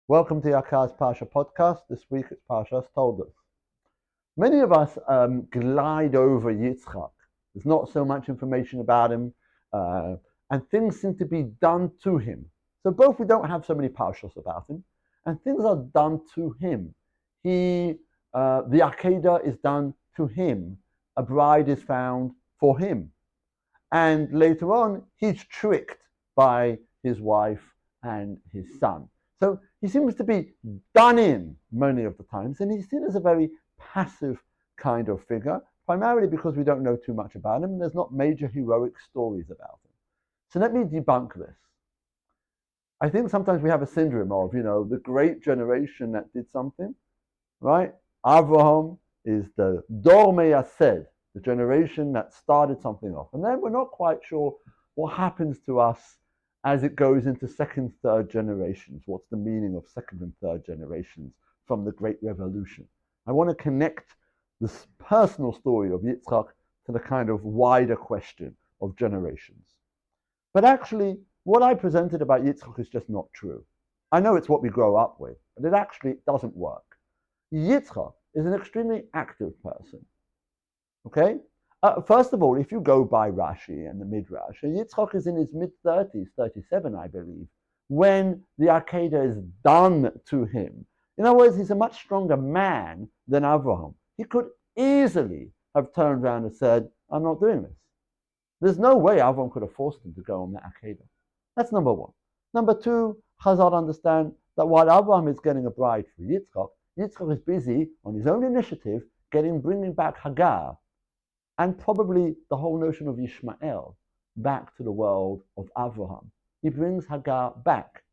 Welcome to Yakar's Parasha podcast. This week it's Parashat Toldot. Many of us glide over Yitzchak. There's not so much information about him, and things seem to be done to him. So both we don't have so many parashas about him, and things are done to him. The Akedah is done to him. A bride is found for him. And later on, he's tricked by his wife and his son. So he seems to be done in many of the times, and he's seen as a very passive kind of figure, primarily because we don't know too much about him, and there's not major heroic stories about him. So let me debunk this. I think sometimes we have a syndrome of, the great generation that did something, right? Avraham is the Dor Meyased, the generation that started something off. And then we're not quite sure what happens to us as it goes into second, third generations. What's the meaning of second and third generations from the Great Revolution? I want to connect this personal story of Yitzchak to the kind of wider question of generations. But actually, what I presented about Yitzchak is just not true. I know it's what we grow up with, but it actually doesn't work. Yitzchak is an extremely active person. Okay? First of all, if you go by Rashi and the Midrash, Yitzchak is in his mid-30s, 37, I believe, when the Akedah is done to him. In other words, he's a much stronger man than Avraham. He could easily have turned around and said, I'm not doing this. There's no way Avraham could have forced him to go on the Akedah. That's number one. Number two, Chazal understand that while Avraham is getting a bride for Yitzchak, Yitzchak is busy on his own initiative bringing back Hagar, and probably the whole notion of Ishmael back to the world of Avraham. He brings Hagar back.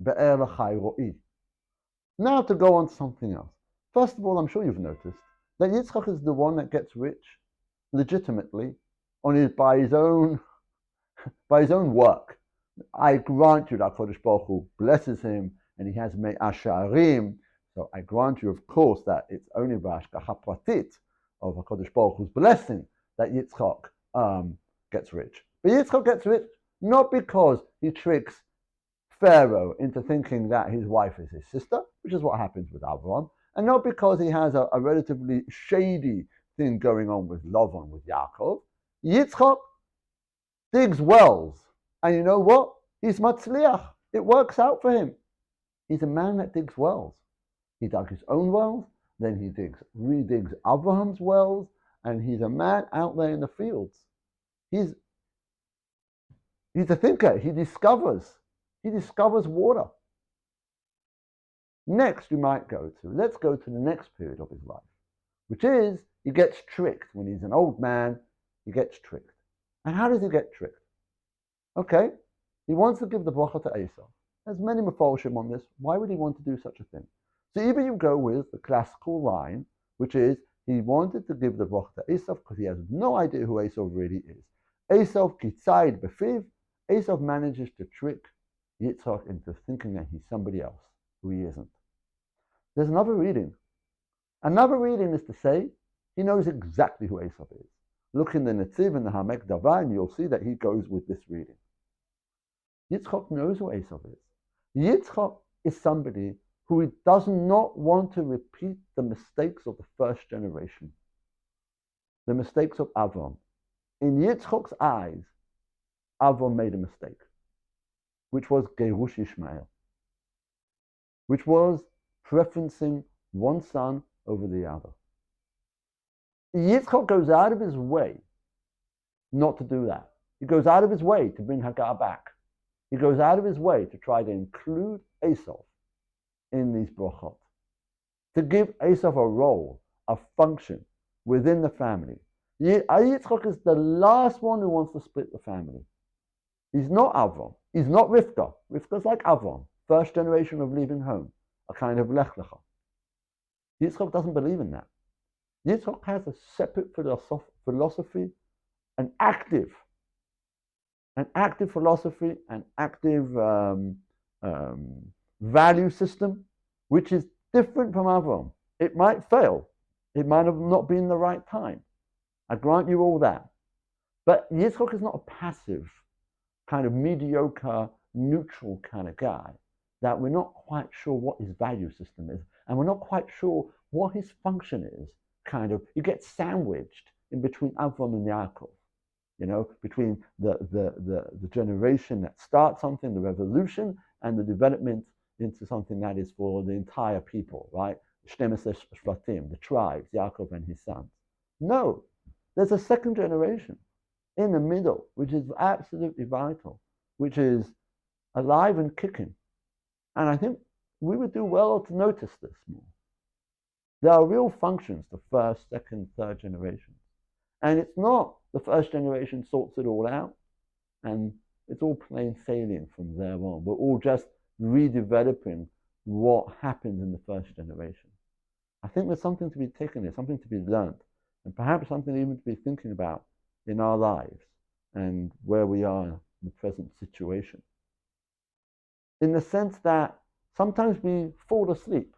Be'er l'chai ro'i. Now to go on to something else. First of all, I'm sure you've noticed that Yitzchak is the one that gets rich legitimately by his own work. I grant you that HaKadosh Baruch Hu blesses him and he has me'asharim. So I grant you, of course, that it's only b'hashgacha pratit of HaKadosh Baruch Hu's blessing that Yitzchak gets rich. But Yitzchak gets rich not because he tricks Pharaoh into thinking that his wife is his sister, which is what happens with Avraham, and not because he has a relatively shady thing going on with Lavan, with Yaakov. Yitzchak digs wells, and you know what? He's matzliach. It works out for him. He's a man that digs wells. He dug his own wells, then he redigs Abraham's wells, and he's a man out there in the fields. He's a thinker. He discovers water. Next, let's go to the next period of his life, which is he gets tricked. When he's an old man, he gets tricked. And how does he get tricked? Okay, he wants to give the bracha to Esau. There's many mefarshim on this. Why would he want to do such a thing? So either you go with the classical line, which is he wanted to give the bracha to Esau because he has no idea who Esau really is. Esau kitzayid befiv. Esau manages to trick Yitzchak into thinking that he's somebody else who he isn't. There's another reading. Another reading is to say he knows exactly who Esau is. Look in the Netziv and the Hamek Davar, and you'll see that he goes with this reading. Yitzchak knows who Esau is. Yitzchak is somebody who does not want to repeat the mistakes of the first generation, the mistakes of Avram. In Yitzchak's eyes, Avram made a mistake, which was Gerush Ishmael, which was preferencing one son over the other. Yitzchak goes out of his way not to do that. He goes out of his way to bring Hagar back. He goes out of his way to try to include Esau in these brachot, to give Esau a role, a function within the family. Yitzchak is the last one who wants to split the family. He's not Avram. He's not Rivka. Rivka's like Avram, first generation of leaving home, a kind of lech lecha. Yitzchak doesn't believe in that. Yitzchak has a separate philosophy, an active philosophy, an active value system, which is different from Avram. It might fail. It might have not been the right time. I grant you all that. But Yitzchak is not a passive, kind of mediocre, neutral kind of guy. that we're not quite sure what his value system is, and we're not quite sure what his function is. Kind of, you get sandwiched in between Avram and Yaakov, between the generation that starts something, the revolution, and the development into something that is for the entire people, right? Shvatim, the tribes, Yaakov and his sons. No, there's a second generation in the middle, which is absolutely vital, which is alive and kicking. And I think we would do well to notice this more. There are real functions, the first, second, third generations. And it's not the first generation sorts it all out, and it's all plain sailing from there on. We're all just redeveloping what happened in the first generation. I think there's something to be taken here, something to be learned, and perhaps something even to be thinking about in our lives and where we are in the present situation. In the sense that sometimes we fall asleep.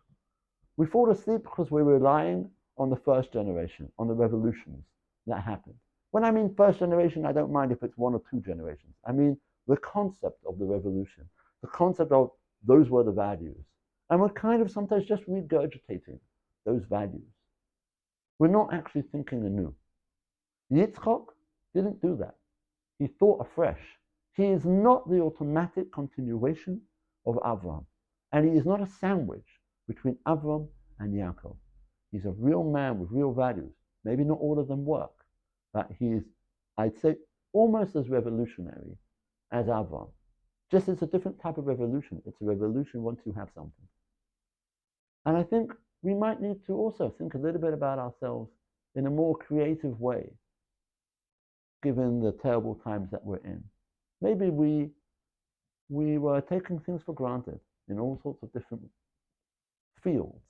We fall asleep because we're relying on the first generation, on the revolutions that happened. When I mean first generation, I don't mind if it's one or two generations. I mean the concept of the revolution, the concept of those were the values. And we're kind of sometimes just regurgitating those values. We're not actually thinking anew. Yitzchak didn't do that. He thought afresh. He is not the automatic continuation of Avram. And he is not a sandwich between Avram and Yaakov. He's a real man with real values. Maybe not all of them work, but he's, I'd say, almost as revolutionary as Avram. Just it's a different type of revolution. It's a revolution once you have something. And I think we might need to also think a little bit about ourselves in a more creative way, given the terrible times that we're in. Maybe we were taking things for granted in all sorts of different fields.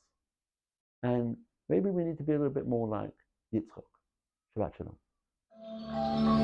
And maybe we need to be a little bit more like Yitzchak. Shabbat Shalom.